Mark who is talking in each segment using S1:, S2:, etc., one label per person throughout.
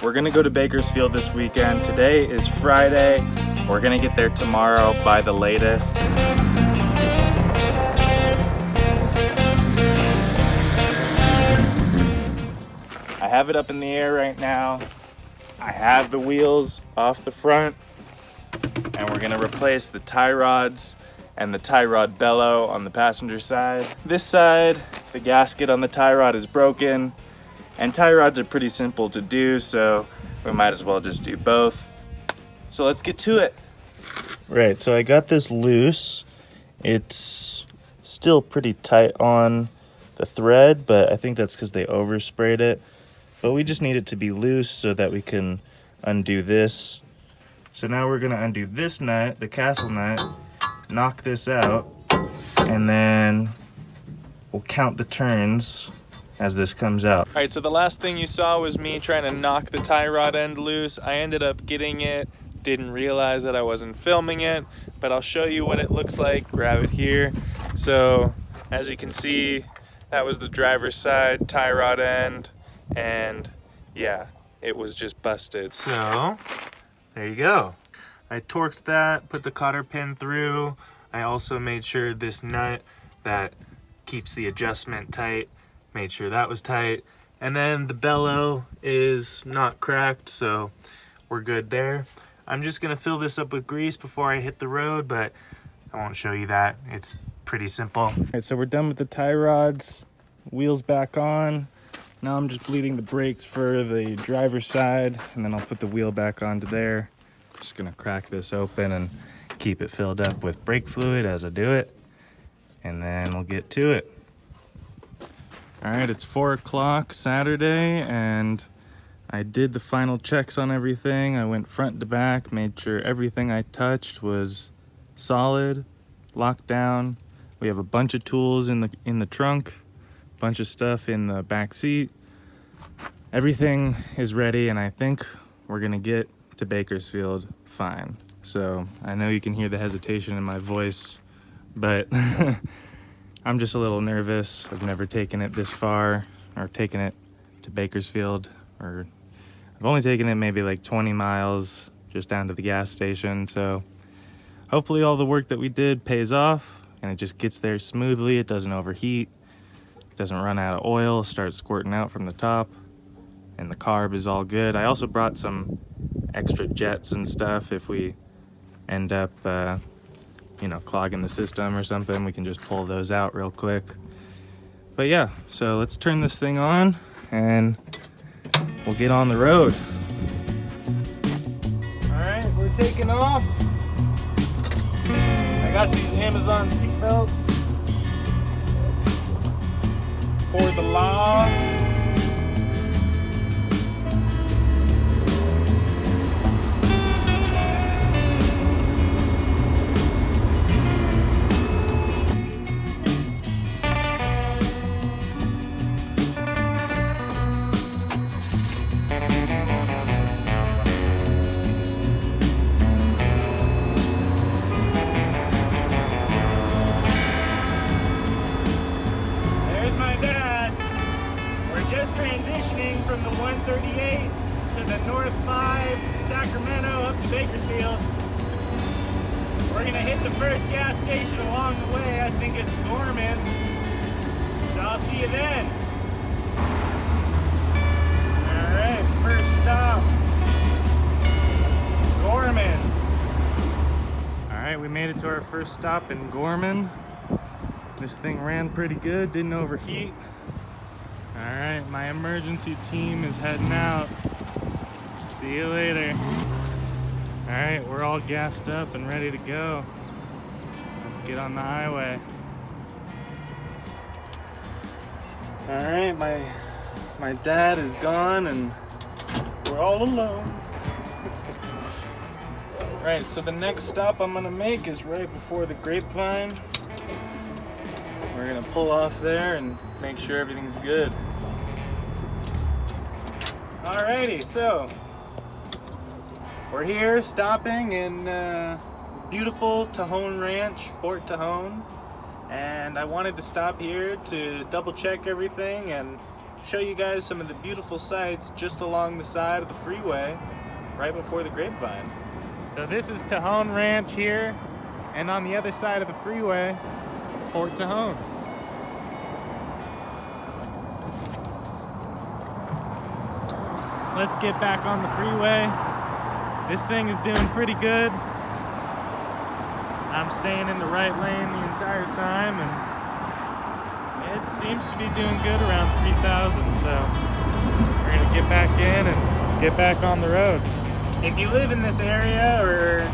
S1: We're gonna go to Bakersfield this weekend. Today is Friday. We're gonna get there tomorrow by the latest. I have it up in the air right now. I have the wheels off the front, and we're gonna replace the tie rods and the tie rod bellow on the passenger side. This side, the gasket on the tie rod is broken, and tie rods are pretty simple to do, so we might as well just do both. So let's get to it. Right, so I got this loose. It's still pretty tight on the thread, but I think that's because they oversprayed it. But we just need it to be loose so that we can undo this. So now we're gonna undo this nut, the castle nut, knock this out, and then we'll count the turns as this comes out. All right, so the last thing you saw was me trying to knock the tie rod end loose. I ended up getting it, didn't realize that I wasn't filming it, but I'll show you what it looks like. Grab it here. So as you can see, that was the driver's side tie rod end, and yeah, it was just busted. So there you go. I torqued that, put the cotter pin through. I also made sure this nut that keeps the adjustment tight, made sure that was tight. And then the bellow is not cracked, so we're good there. I'm just gonna fill this up with grease before I hit the road, but I won't show you that. It's pretty simple. All right, so we're done with the tie rods, wheels back on. Now I'm just bleeding the brakes for the driver's side, and then I'll put the wheel back onto there. Just gonna crack this open and keep it filled up with brake fluid as I do it, and then we'll get to it. All right, it's 4 o'clock Saturday, and I did the final checks on everything. I went front to back, made sure everything I touched was solid, locked down. We have a bunch of tools in the trunk, a bunch of stuff in the back seat. Everything is ready, and I think we're gonna get to Bakersfield fine. So I know you can hear the hesitation in my voice, but I'm just a little nervous. I've never taken it this far, or taken it to Bakersfield, or I've only taken it maybe like 20 miles just down to the gas station. So hopefully all the work that we did pays off and it just gets there smoothly. It doesn't overheat, it doesn't run out of oil, start squirting out from the top, and the carb is all good. I also brought some extra jets and stuff if we end up clogging the system or something. We can just pull those out real quick. But yeah, so let's turn this thing on and we'll get on the road. All right, we're taking off. I got these Amazon seatbelts for the law. From the 138 to the North 5, Sacramento up to Bakersfield. We're gonna hit the first gas station along the way. I think it's Gorman. So I'll see you then. All right, first stop, Gorman. All right, we made it to our first stop in Gorman. This thing ran pretty good, didn't overheat. All right, my emergency team is heading out. See you later. All right, we're all gassed up and ready to go. Let's get on the highway. All right, my dad is gone and we're all alone. All right, so the next stop I'm gonna make is right before the Grapevine. We're gonna pull off there and make sure everything's good. Alrighty, so we're here stopping in beautiful Tejon Ranch, Fort Tejon, and I wanted to stop here to double check everything and show you guys some of the beautiful sights just along the side of the freeway right before the Grapevine. So this is Tejon Ranch here, and on the other side of the freeway, Fort Tejon. Let's get back on the freeway. This thing is doing pretty good. I'm staying in the right lane the entire time, and it seems to be doing good around 3,000, so we're gonna get back in and get back on the road. If you live in this area or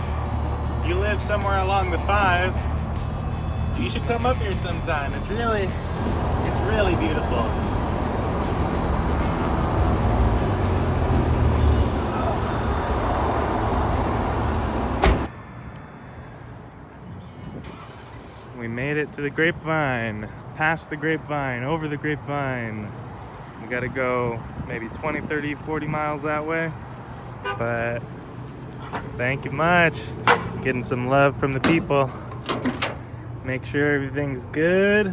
S1: you live somewhere along the 5, you should come up here sometime. It's really beautiful. We made it to the Grapevine, past the Grapevine, over the Grapevine. We gotta go maybe 20, 30, 40 miles that way. But thank you much. Getting some love from the people. Make sure everything's good.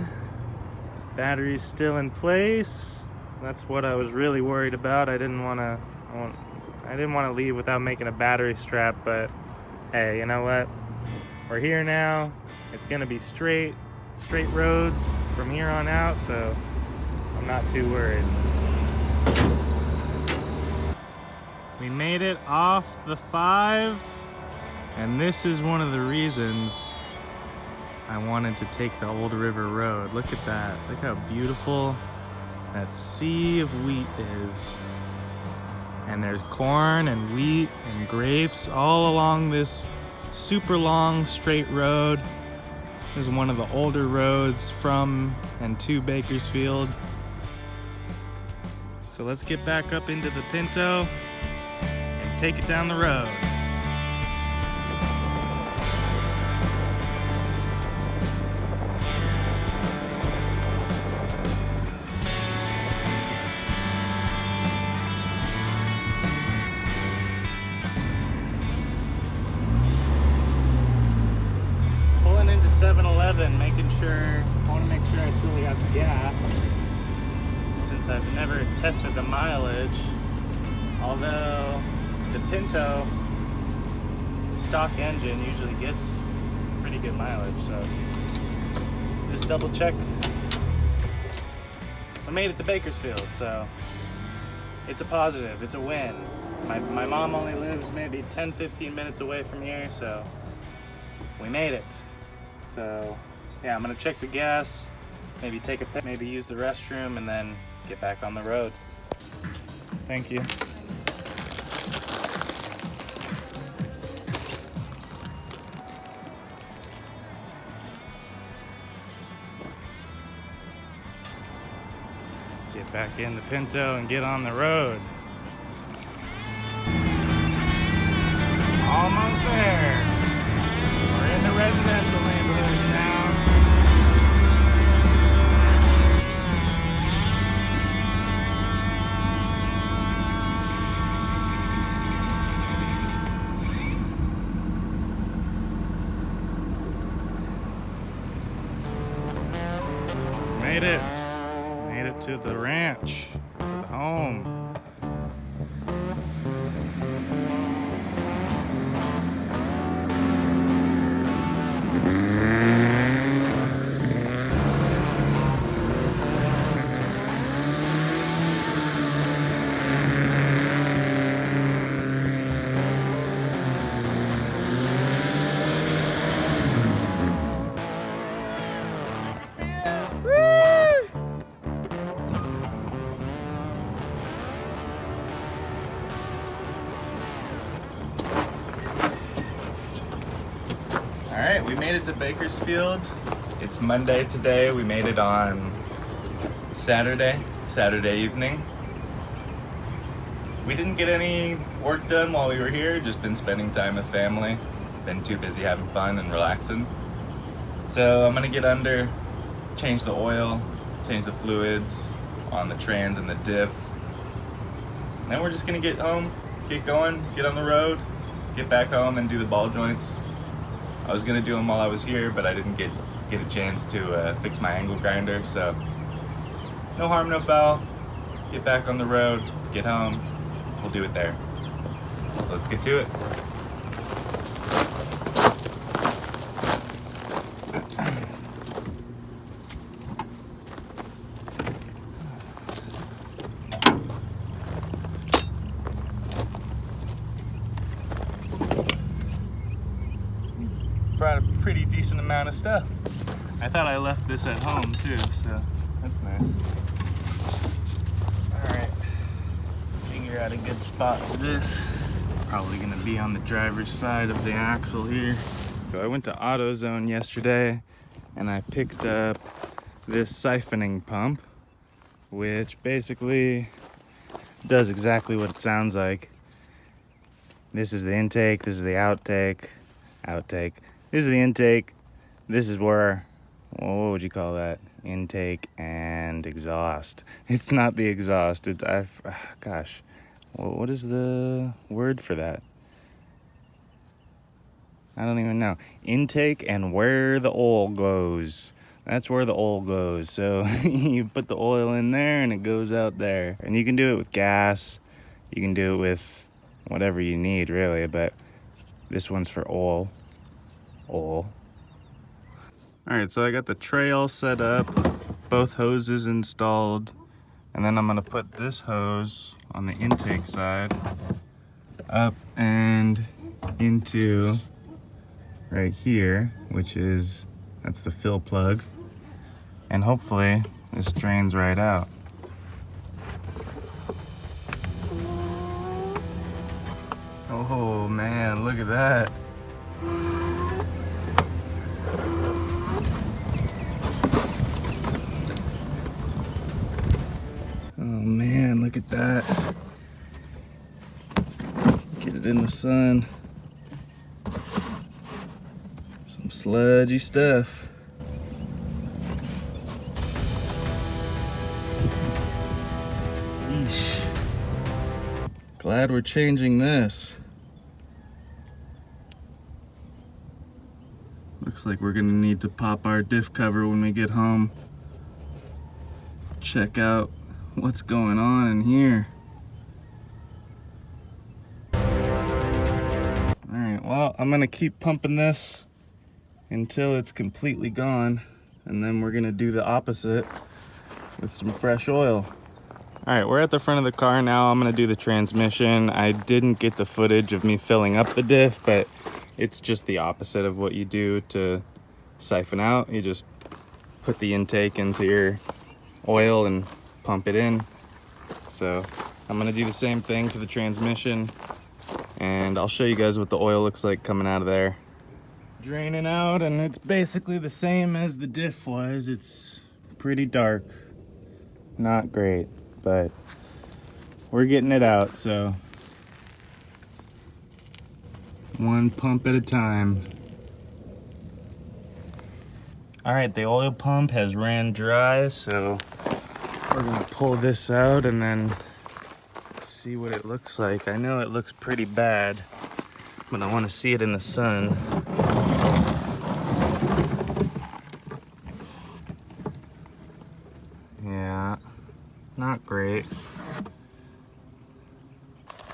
S1: Battery's still in place. That's what I was really worried about. I didn't want to leave without making a battery strap, but hey, you know what? We're here now. It's gonna be straight roads from here on out, so I'm not too worried. We made it off the 5, and this is one of the reasons I wanted to take the Old River Road. Look at that. Look how beautiful that sea of wheat is. And there's corn and wheat and grapes all along this super long straight road. This is one of the older roads from and to Bakersfield. So let's get back up into the Pinto and take it down the road. Pulling into 7-Eleven, I want to make sure I still got the gas, since I've never tested the mileage. Although the Pinto stock engine usually gets pretty good mileage, so just double check. I made it to Bakersfield, so it's a positive, it's a win. My mom only lives maybe 10-15 minutes away from here, so we made it. So yeah, I'm gonna check the gas, maybe take a pic, maybe use the restroom, and then get back on the road. Thank you. Get back in the Pinto and get on the road. Almost there. We're in the residential neighborhood now. Made it. Made it to the ranch, to the home. Alright, we made it to Bakersfield. It's Monday today. We made it on Saturday evening. We didn't get any work done while we were here, just been spending time with family. Been too busy having fun and relaxing. So I'm gonna get under, change the oil, change the fluids on the trans and the diff. And then we're just gonna get home, get going, get on the road, get back home and do the ball joints. I was gonna do them while I was here, but I didn't get a chance to fix my angle grinder, so no harm, no foul. get back on the road, get home, we'll do it there. So let's get to it. Brought a pretty decent amount of stuff. I thought I left this at home too, so that's nice. Alright, figure out a good spot for this. Probably gonna be on the driver's side of the axle here. So I went to AutoZone yesterday and I picked up this siphoning pump, which basically does exactly what it sounds like. This is the intake, this is the outtake. This is the intake. This is where, well, what would you call that? Intake and exhaust. It's not the exhaust. Gosh, what is the word for that? I don't even know. Intake and where the oil goes. That's where the oil goes. So you put the oil in there and it goes out there. And you can do it with gas. You can do it with whatever you need, really. But this one's for oil. All right, so I got the tray all set up, both hoses installed, and then I'm gonna put this hose on the intake side up and into right here, that's the fill plug, and hopefully this drains right out. Oh man, look at that. Oh man, look at that. Get it in the sun. Some sludgy stuff. Yeesh. Glad we're changing this. Looks like we're gonna need to pop our diff cover when we get home. Check out what's going on in here. Alright, well, I'm gonna keep pumping this until it's completely gone, and then we're gonna do the opposite with some fresh oil. Alright, we're at the front of the car now. I'm gonna do the transmission. I didn't get the footage of me filling up the diff, but it's just the opposite of what you do to siphon out. You just put the intake into your oil and pump it in. So I'm gonna do the same thing to the transmission, and I'll show you guys what the oil looks like coming out of there. Draining out, and it's basically the same as the diff was. It's pretty dark, not great, but we're getting it out, so one pump at a time. All right, the oil pump has ran dry, so we're gonna pull this out and then see what it looks like. I know it looks pretty bad, but I want to see it in the sun. Yeah, not great.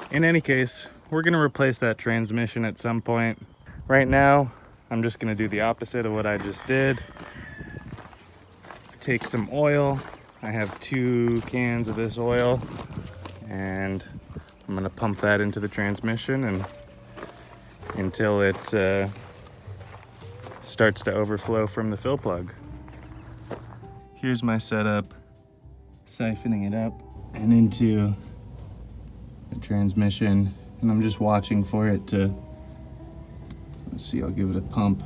S1: In any case, we're gonna replace that transmission at some point. Right now, I'm just gonna do the opposite of what I just did. Take some oil. I have 2 cans of this oil, and I'm gonna pump that into the transmission and until it starts to overflow from the fill plug. Here's my setup, siphoning it up and into the transmission, and I'm just watching for it to, let's see, I'll give it a pump.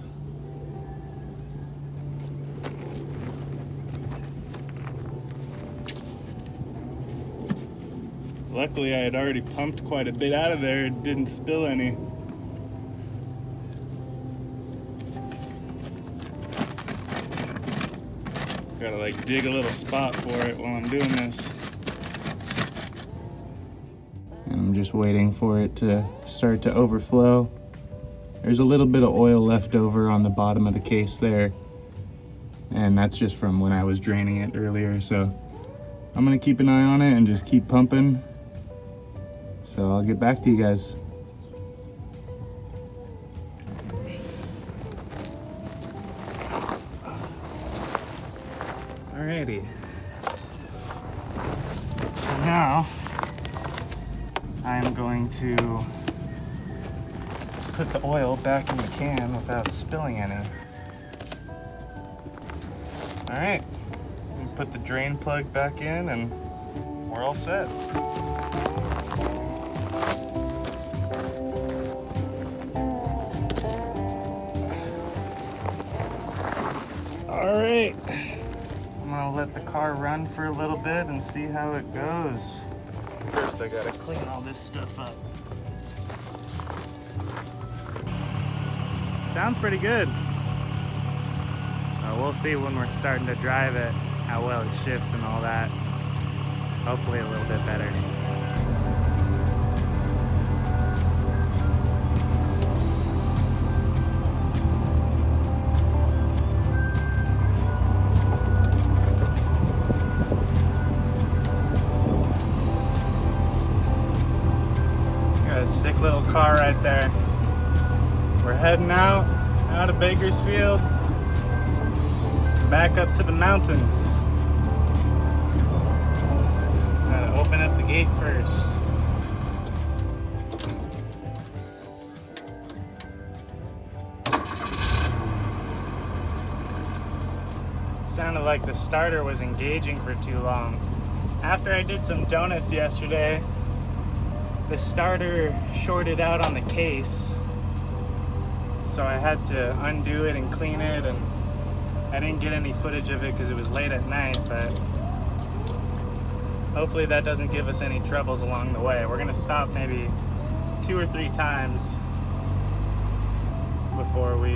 S1: Luckily, I had already pumped quite a bit out of there. It didn't spill any. Gotta like dig a little spot for it while I'm doing this. And I'm just waiting for it to start to overflow. There's a little bit of oil left over on the bottom of the case there, and that's just from when I was draining it earlier, so I'm gonna keep an eye on it and just keep pumping. So I'll get back to you guys. Alrighty. So now I am going to put the oil back in the can without spilling any. Alright, put the drain plug back in and we're all set. Alright, I'm gonna let the car run for a little bit and see how it goes. First I gotta clean all this stuff up. Sounds pretty good. We'll see when we're starting to drive it, how well it shifts and all that. Hopefully a little bit better. Got a sick little car right there. We're heading out of Bakersfield. Back up to the mountains. Gotta open up the gate first. Sounded like the starter was engaging for too long. After I did some donuts yesterday, the starter shorted out on the case. So I had to undo it and clean it, and I didn't get any footage of it because it was late at night, but hopefully that doesn't give us any troubles along the way. We're gonna stop maybe 2 or 3 times before we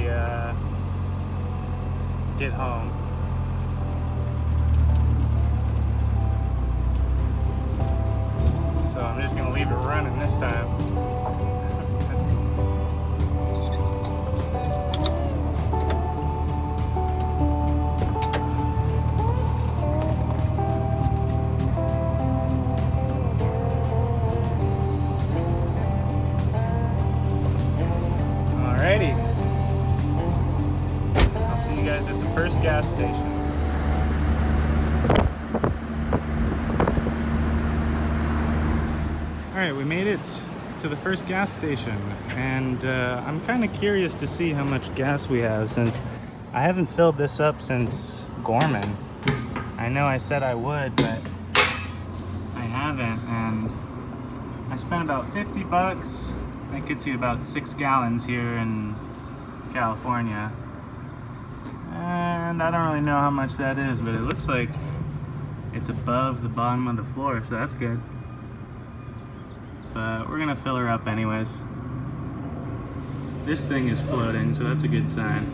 S1: get home. So I'm just gonna leave it running this time. I'll see you guys at the first gas station. Alright, we made it to the first gas station, and I'm kind of curious to see how much gas we have, since I haven't filled this up since Gorman. I know I said I would, but I haven't, and I spent about 50 bucks. That gets you about 6 gallons here in California. And I don't really know how much that is, but it looks like it's above the bottom of the floor, so that's good. But we're gonna fill her up anyways. This thing is floating, so that's a good sign.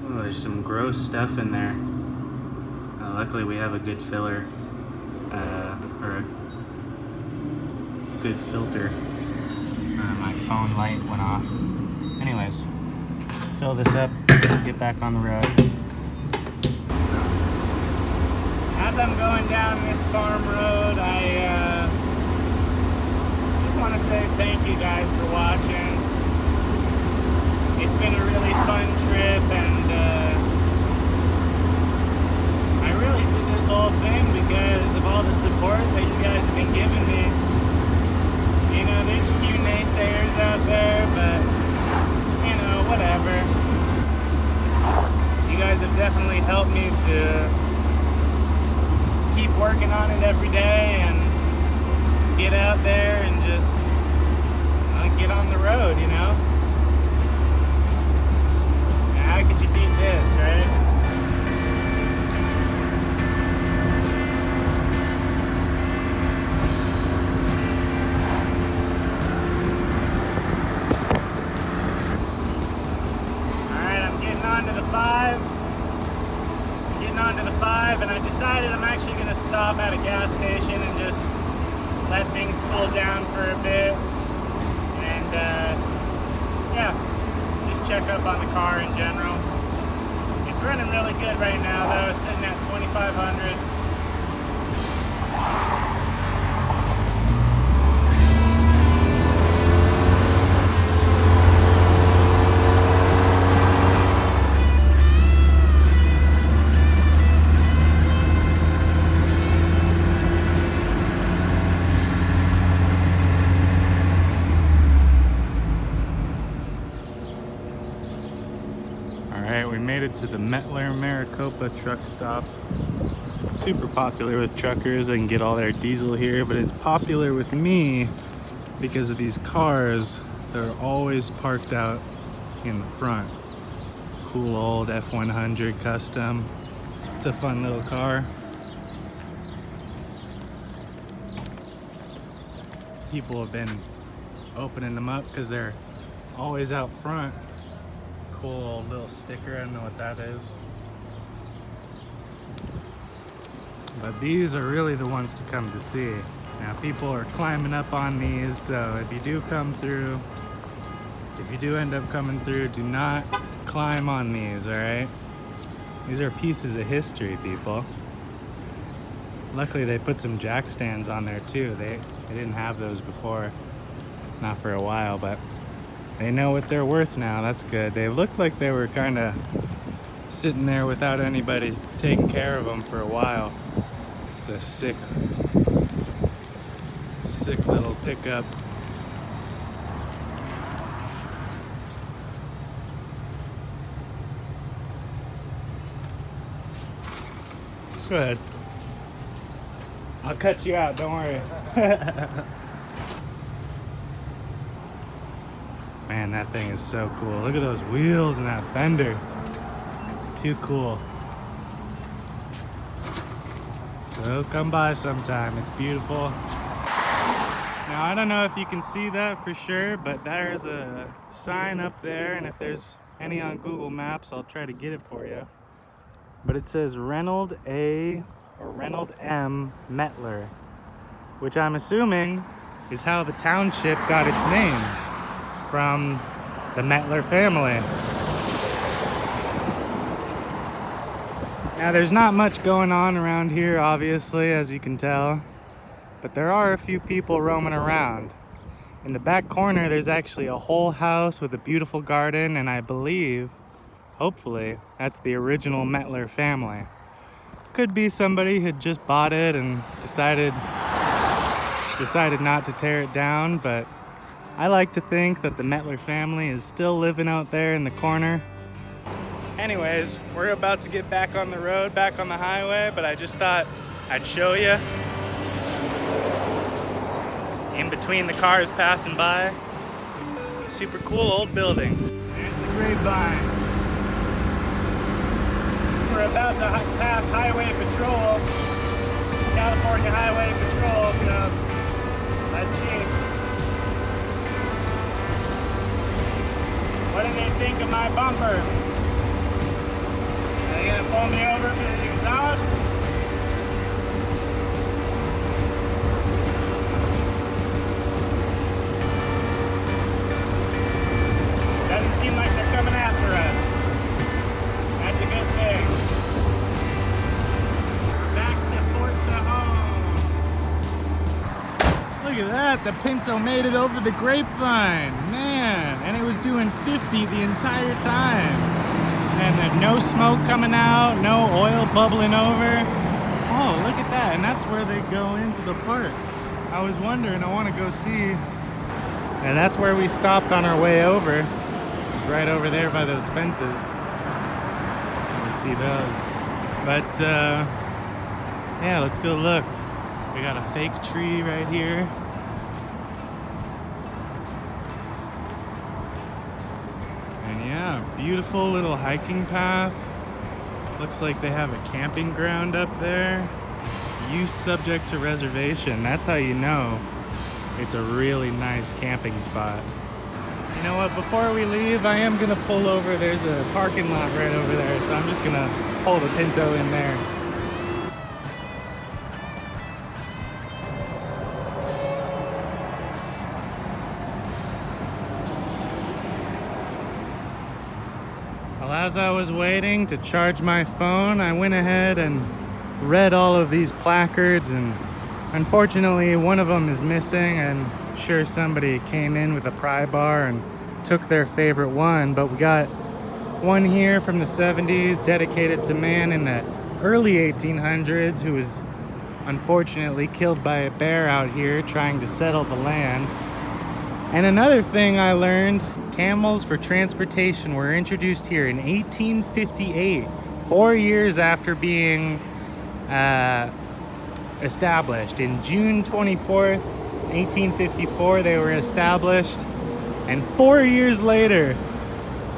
S1: Oh, there's some gross stuff in there. Luckily we have a good filler, or a good filter. My phone light went off. Anyways, fill this up, get back on the road. As I'm going down this farm road, I just want to say thank you guys for watching. It's been a really fun trip, and I really did this whole thing because of all the support that you guys have been giving me. You know, there's a few naysayers out there, but, you know, whatever. You guys have definitely helped me to keep working on it every day and get out there and just get on the road, you know? How could you beat this, right? And I decided I'm actually going to stop at a gas station and just let things cool down for a bit, and yeah, just check up on the car in general. It's running really good right now though, sitting at 2,500. made it to the Mettler Maricopa truck stop. Super popular with truckers. They can get all their diesel here, but it's popular with me because of these cars that are always parked out in the front. Cool old F100 custom. It's a fun little car. People have been opening them up because they're always out front. Cool old little sticker, I don't know what that is. But these are really the ones to come to see. Now people are climbing up on these, so if you do come through, if you do end up coming through, do not climb on these, alright? These are pieces of history, people. Luckily they put some jack stands on there too. They didn't have those before, not for a while, but they know what they're worth now. That's good. They looked like they were kind of sitting there without anybody taking care of them for a while. It's a sick little pickup. Go ahead. I'll cut you out, don't worry. Man, that thing is so cool. Look at those wheels and that fender. Too cool. So come by sometime, it's beautiful. Now I don't know if you can see that for sure, but there's a sign up there, and if there's any on Google Maps, I'll try to get it for you. But it says Reynold A. or Reynold M. Mettler, which I'm assuming is how the township got its name, from the Mettler family. Now there's not much going on around here, obviously, as you can tell, but there are a few people roaming around. In the back corner there's actually a whole house with a beautiful garden, and I believe, hopefully, that's the original Mettler family. Could be somebody had just bought it and decided not to tear it down, but I like to think that the Mettler family is still living out there in the corner. Anyways, we're about to get back on the road, back on the highway, but I just thought I'd show you in between the cars passing by. Super cool old building. There's the Grapevine. We're about to pass Highway Patrol, California Highway Patrol, so let's see. What do they think of my bumper? Are they gonna pull me over for the exhaust? Doesn't seem like they're coming after us. That's a good thing. Back to Fort Tejon. Look at that, the Pinto made it over the Grapevine. Man, and it was doing 50 the entire time. And there's no smoke coming out, no oil bubbling over. Oh, look at that, and that's where they go into the park. I was wondering, I want to go see. And that's where we stopped on our way over. It's right over there by those fences. You can see those. But, yeah, let's go look. We got a fake tree right here. And yeah, beautiful little hiking path. Looks like they have a camping ground up there. Use subject to reservation. That's how you know it's a really nice camping spot. You know what, before we leave, I am gonna pull over. There's a parking lot right over there, so I'm just gonna pull the Pinto in there. Well, as I was waiting to charge my phone, I went ahead and read all of these placards, and unfortunately one of them is missing. I'm sure somebody came in with a pry bar and took their favorite one, but we got one here from the 70s dedicated to man in the early 1800s who was unfortunately killed by a bear out here trying to settle the land. And another thing I learned,
S2: Camels for transportation were introduced here in 1858, 4 years after being established. In June 24th, 1854, they were established, and 4 years later,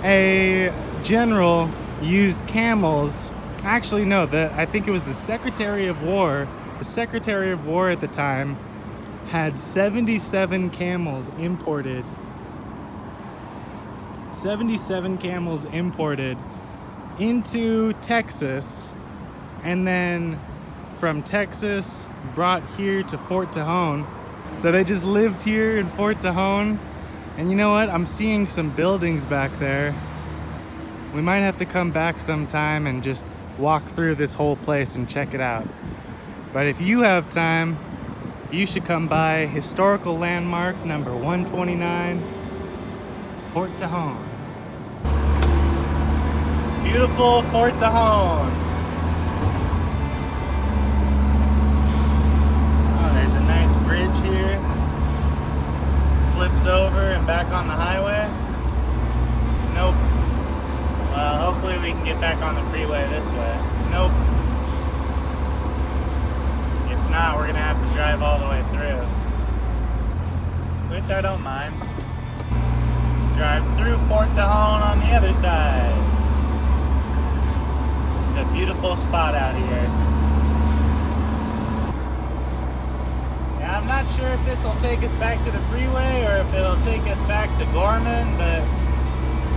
S2: a general used camels. Actually, no, I think it was the Secretary of War. The Secretary of War at the time had 77 camels imported. 77 camels imported into Texas, and then from Texas brought here to Fort Tejon. So they just lived here in Fort Tejon. And you know what? I'm seeing some buildings back there. We might have to come back sometime and just walk through this whole place and check it out. But if you have time, you should come by historical landmark number 129, Fort Tejon. Beautiful Fort Tejon. Oh, there's a nice bridge here. Flips over and back on the highway. Nope. Well, hopefully we can get back on the freeway this way. Nope. If not, we're gonna have to drive all the way through. Which I don't mind. Drive through Fort Tejon on the other side. It's a beautiful spot out here. Yeah, I'm not sure if this will take us back to the freeway or if it'll take us back to Gorman, but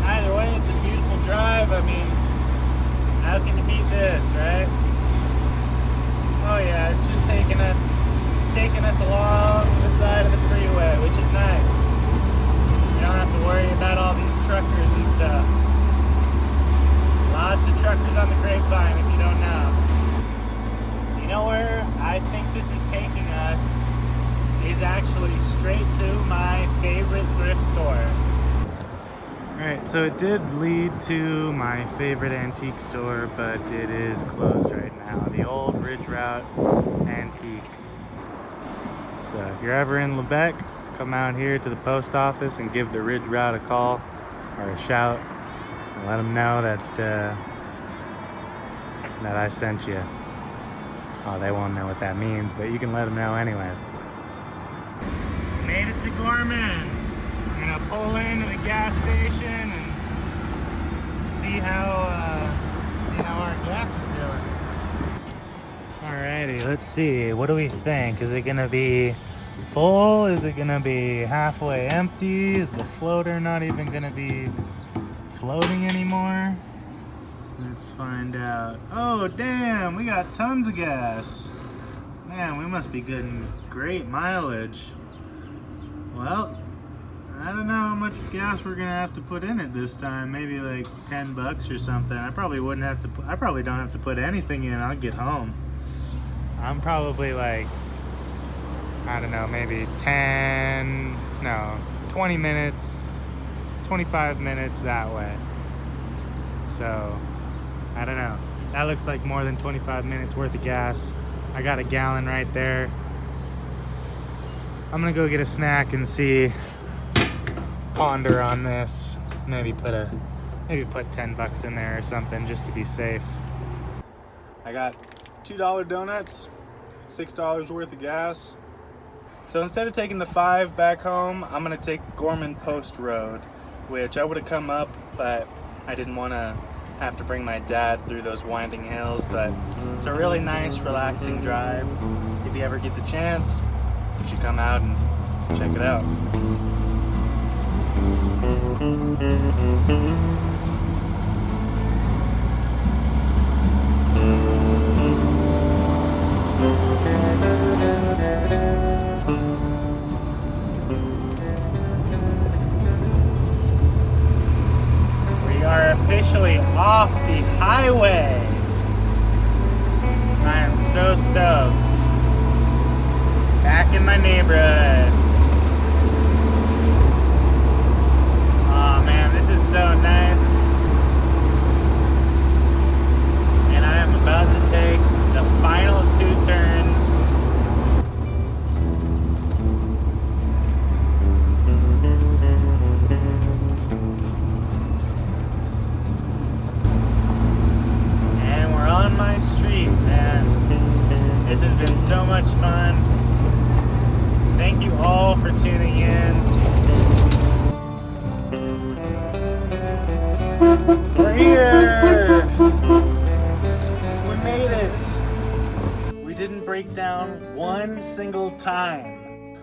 S2: either way, it's a beautiful drive. I mean, how can you beat this, right? Oh yeah, it's just taking us along the side of the freeway, which is nice. You don't have to worry about all these truckers and stuff. Lots of truckers on the Grapevine, if you don't know. You know where I think this is taking us is actually straight to my favorite thrift store. Alright, so it did lead to my favorite antique store, but it is closed right now. The old Ridge Route Antique. So if you're ever in Lebec, come out here to the post office and give the Ridge Route a call or a shout and let them know that I sent you. Oh, they won't know what that means, but you can let them know anyways. Made it to Gorman. I'm gonna pull into the gas station and see how our gas is doing. Alrighty, let's see. What do we think? Is it gonna be full? Is it gonna be halfway empty? Is the floater not even gonna be floating anymore? Let's find out. Oh damn, we got tons of gas. Man, we must be getting great mileage. Well, I don't know how much gas we're gonna have to put in it this time. Maybe like 10 bucks or something. I probably don't have to put anything in. I'll get home. I'm probably like, I don't know, maybe 20 minutes, 25 minutes that way. So, I don't know. That looks like more than 25 minutes worth of gas. I got a gallon right there. I'm gonna go get a snack and ponder on this. Maybe put 10 bucks in there or something just to be safe. I got $2 donuts, $6 worth of gas. So instead of taking the 5 back home, I'm gonna take Gorman Post Road, which I would have come up, but I didn't want to have to bring my dad through those winding hills. But it's a really nice, relaxing drive. If you ever get the chance, you should come out and check it out. We are officially off the highway. I am so stoked. Back in my neighborhood. Oh man, this is so nice. And I am about to take the final 2 turns. We're here! We made it! We didn't break down one single time.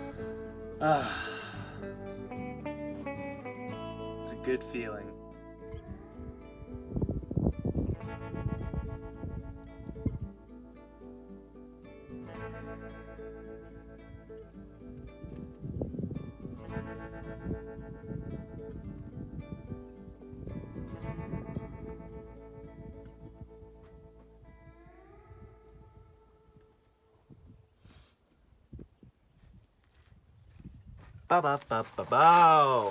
S2: It's a good feeling. Ba ba ba ba bow.